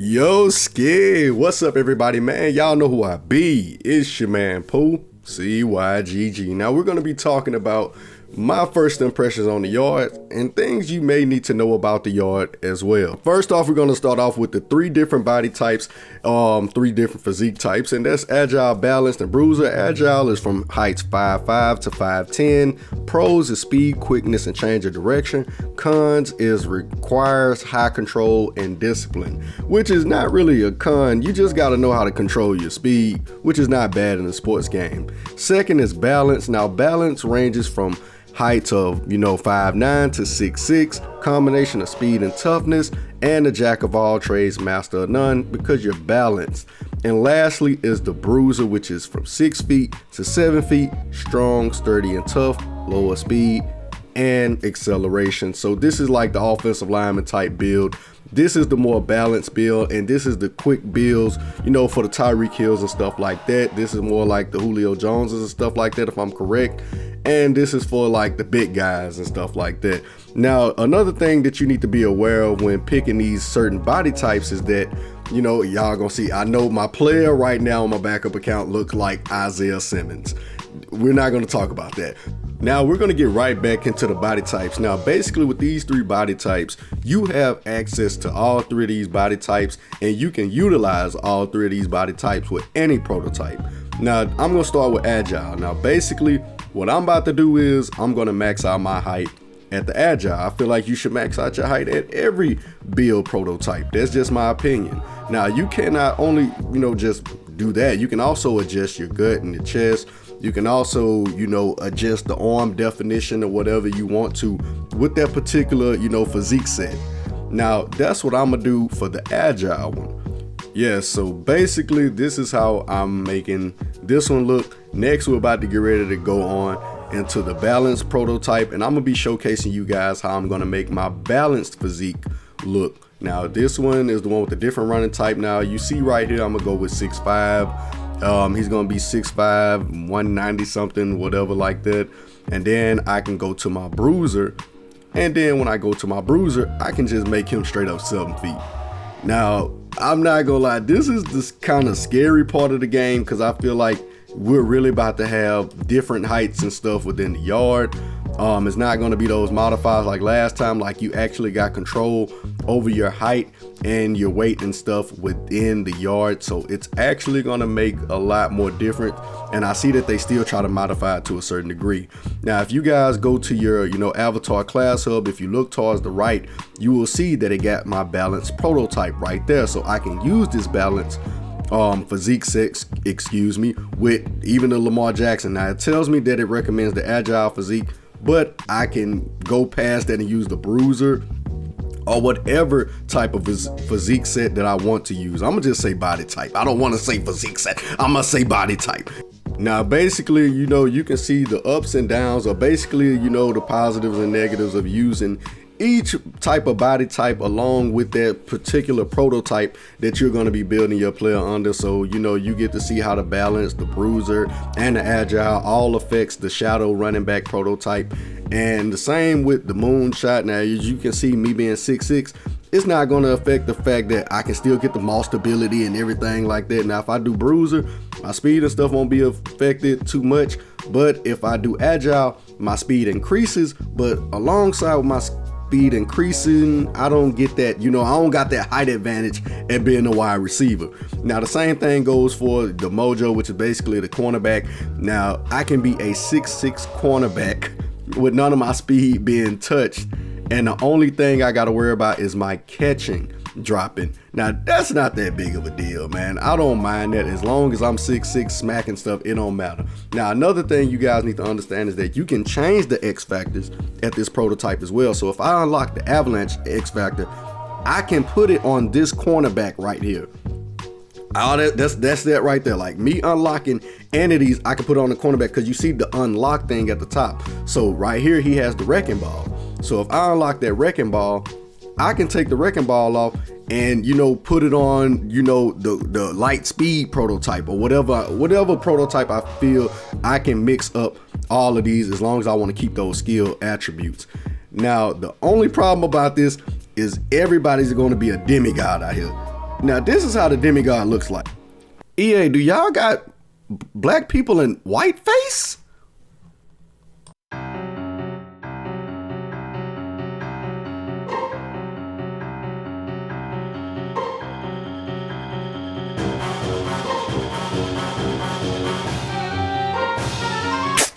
Yo, Skid, what's up, everybody, man? Y'all know who I be. It's your man, Pooh, CYGG. Now, we're going to be talking about my first impressions on the yard and things you may need to know about the yard as well. First off, we're going to start off with the three different body types, three different physique types, and that's agile, balanced, and bruiser. Agile is from heights 5'5" to 5'10". Pros is speed, quickness, and change of direction. Cons is requires high control and discipline, which is not really a con. You just got to know how to control your speed, which is not bad in a sports game. Second is balance. Now, balance ranges from heights of 5'9" to 6'6", combination of speed and toughness, and a jack of all trades, master of none, because you're balanced. And lastly is the bruiser, which is from 6 feet to 7 feet, strong, sturdy, and tough, lower speed and acceleration. So this is like the offensive lineman type build. This is the more balanced build, and this is the quick builds, for the Tyreek Hills and stuff like that. This is more like the Julio Joneses and stuff like that, if I'm correct. And this is for like the big guys and stuff like that. Now, another thing that you need to be aware of when picking these certain body types is that, y'all gonna see, I know my player right now on my backup account looks like Isaiah Simmons. We're not gonna talk about that. Now we're gonna get right back into the body types. Now, basically with these three body types, you have access to all three of these body types, and you can utilize all three of these body types with any prototype. Now, I'm gonna start with agile. Now, basically, what I'm about to do is I'm gonna max out my height at the agile. I feel like you should max out your height at every build prototype. That's just my opinion. Now, you cannot only, just do that. You can also adjust your gut and the chest. You can also, adjust the arm definition or whatever you want to with that particular, physique set. Now, that's what I'm gonna do for the agile one. Yeah, so basically this is how I'm making this one look. Next, we're about to get ready to go on into the balanced prototype, and I'm gonna be showcasing you guys how I'm gonna make my balanced physique look. Now, this one is the one with the different running type. Now, you see right here, I'm gonna go with 6'5". He's gonna be 6'5", 190 something, whatever like that. And then I can go to my bruiser, and then when I go to my bruiser, I can just make him straight up 7 feet. Now, I'm not gonna lie, this is this kind of scary part of the game, because I feel like we're really about to have different heights and stuff within the yard. It's not going to be those modifiers like last time, like you actually got control over your height and your weight and stuff within the yard. So it's actually going to make a lot more different, and I see that they still try to modify it to a certain degree. Now, if you guys go to your avatar class hub, if you look towards the right, you will see that it got my balanced prototype right there. So I can use this balance physique set, with even the Lamar Jackson. Now, it tells me that it recommends the agile physique, but I can go past that and use the bruiser or whatever type of physique set that I want to use. I'm gonna just say body type. I don't want to say physique set. I'm gonna say body type. Now, basically, you can see the ups and downs, or basically, the positives and negatives of using each type of body type along with that particular prototype that you're going to be building your player under. So you get to see how the balance, the bruiser, and the agile all affects the shadow running back prototype. And the same with the moonshot. Now, as you can see, me being 6'6", it's not going to affect the fact that I can still get the maul stability and everything like that. Now, if I do bruiser, my speed and stuff won't be affected too much, but if I do agile, my speed increases. But alongside with my speed increasing, I don't get that, I don't got that height advantage at being a wide receiver. Now, the same thing goes for the mojo, which is basically the cornerback. Now, I can be a 6'6" cornerback with none of my speed being touched, and the only thing I got to worry about is my catching dropping. Now, that's not that big of a deal, man. I don't mind that. As long as I'm 6'6", smacking stuff, it don't matter. Now, another thing you guys need to understand is that you can change the X factors at this prototype as well. So if I unlock the avalanche X factor, I can put it on this cornerback right here. That's that right there. Like me unlocking any of these, I can put it on the cornerback, because you see the unlock thing at the top. So right here, he has the wrecking ball. So if I unlock that wrecking ball, I can take the wrecking ball off and put it on the light speed prototype, or whatever prototype I feel I can mix up all of these, as long as I want to keep those skill attributes. Now, the only problem about this is everybody's going to be a demigod out here. Now this is how the demigod looks like. EA, do y'all got black people in white face?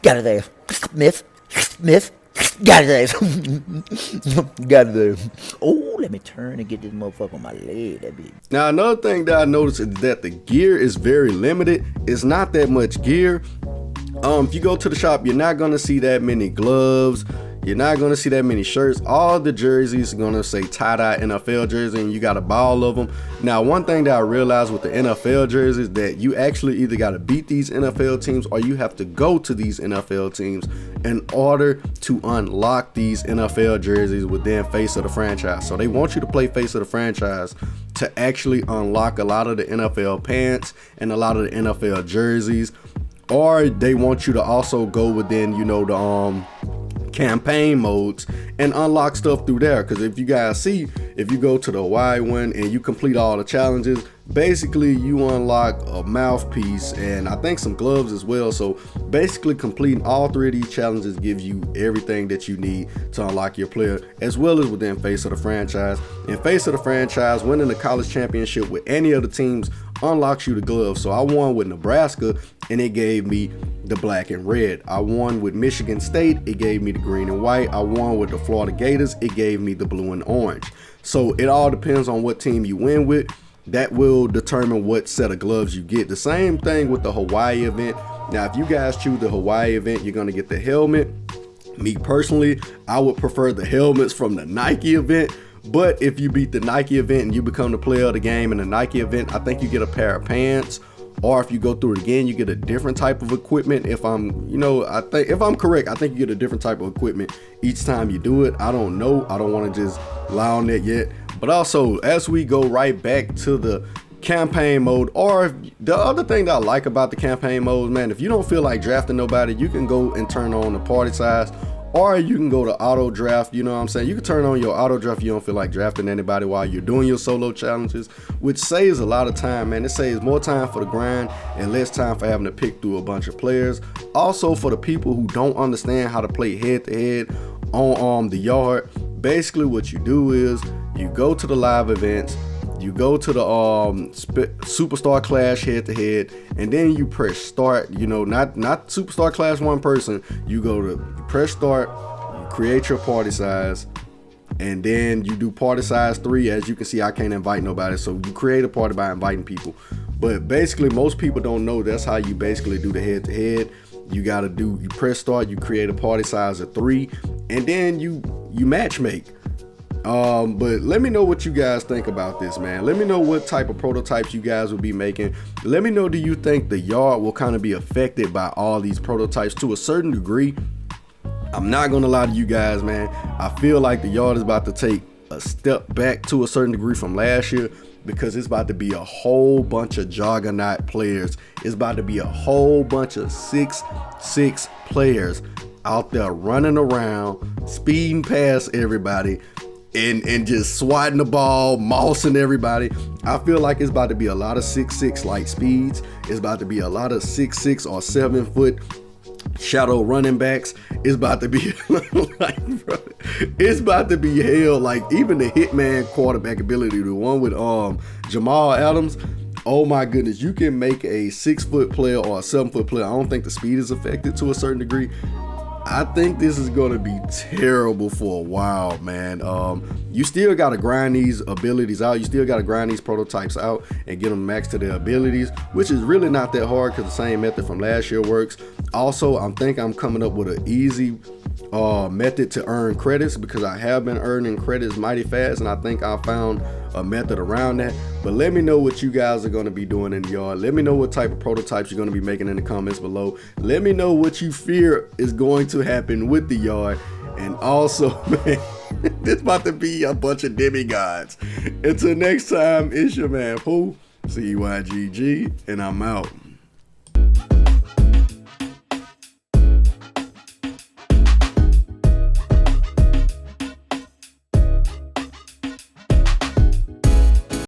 Got it there. Myth. Got it there. Got it there. Oh, let me turn and get this motherfucker on my leg. That bitch. Now, another thing that I noticed is that the gear is very limited. It's not that much gear. If you go to the shop, you're not going to see that many gloves. You're not going to see that many shirts. All the jerseys are going to say tie-dye NFL jersey, and you got to buy all of them. Now, one thing that I realized with the NFL jerseys that you actually either got to beat these NFL teams or you have to go to these NFL teams in order to unlock these NFL jerseys within Face of the Franchise. So they want you to play Face of the Franchise to actually unlock a lot of the NFL pants and a lot of the NFL jerseys. Or they want you to also go within, you know, the campaign modes and unlock stuff through there. Because if you guys see, if you go to the Y one and you complete all the challenges, basically you unlock a mouthpiece and I think some gloves as well. So basically completing all three of these challenges gives you everything that you need to unlock your player, as well as within Face of the Franchise. In Face of the Franchise, winning the college championship with any of the teams unlocks you the gloves. So I won with Nebraska and it gave me the black and red. I won with Michigan State, it gave me the green and white. I won with the Florida Gators, it gave me the blue and orange. So it all depends on what team you win with. That will determine what set of gloves you get. The same thing with the Hawaii event. Now, if you guys choose the Hawaii event, you're going to get the helmet. Me personally, I would prefer the helmets from the Nike event. But if you beat the Nike event and you become the player of the game in the Nike event, I think you get a pair of pants. Or if you go through it again, you get a different type of equipment. If I'm correct, I think you get a different type of equipment each time you do it. I don't know. I don't want to just lie on that yet. But also, as we go right back to the campaign mode, or the other thing that I like about the campaign mode, man, if you don't feel like drafting nobody, you can go and turn on the party size. Or you can go to auto draft, you know what I'm saying? You can turn on your auto draft if you don't feel like drafting anybody while you're doing your solo challenges, which saves a lot of time, man. It saves more time for the grind and less time for having to pick through a bunch of players. Also, for the people who don't understand how to play head-to-head on the yard, basically what you do is you go to the live events, you go to the Superstar Clash head-to-head, and then you press start. You know, not Superstar Clash one person. You go to press start, you create your party size, and then you do party size 3. As you can see, I can't invite nobody, so you create a party by inviting people. But basically, most people don't know that's how you basically do the head-to-head. You press start, you create a party size of 3, and then you matchmake. But let me know what you guys think about this, man. Let me know what type of prototypes you guys will be making. Let me know, do you think the yard will kind of be affected by all these prototypes to a certain degree? I'm not gonna lie to you guys, man. I feel like the yard is about to take a step back to a certain degree from last year, because it's about to be a whole bunch of juggernaut players. It's about to be a whole bunch of 6'6" players out there running around, speeding past everybody, and just swatting the ball, mossing everybody. I feel like it's about to be a lot of 6'6" light speeds. It's about to be a lot of 6'6" or 7 foot shadow running backs. It's about to be like, bro, it's about to be hell. Like even the hitman quarterback ability, the one with Jamal Adams. Oh my goodness, you can make a 6 foot player or a 7 foot player. I don't think the speed is affected to a certain degree. I think this is going to be terrible for a while, man. You still got to grind these abilities out. You still got to grind these prototypes out and get them max to their abilities, which is really not that hard because the same method from last year works. Also, I think I'm coming up with an easy method to earn credits, because I have been earning credits mighty fast, and I think I found a method around that. But let me know what you guys are going to be doing in the yard. Let me know what type of prototypes you're going to be making in the comments below. Let me know what you fear is going to happen with the yard. And also, man, this about to be a bunch of demigods. Until next time, it's your man Pooh, CYGG, and I'm out.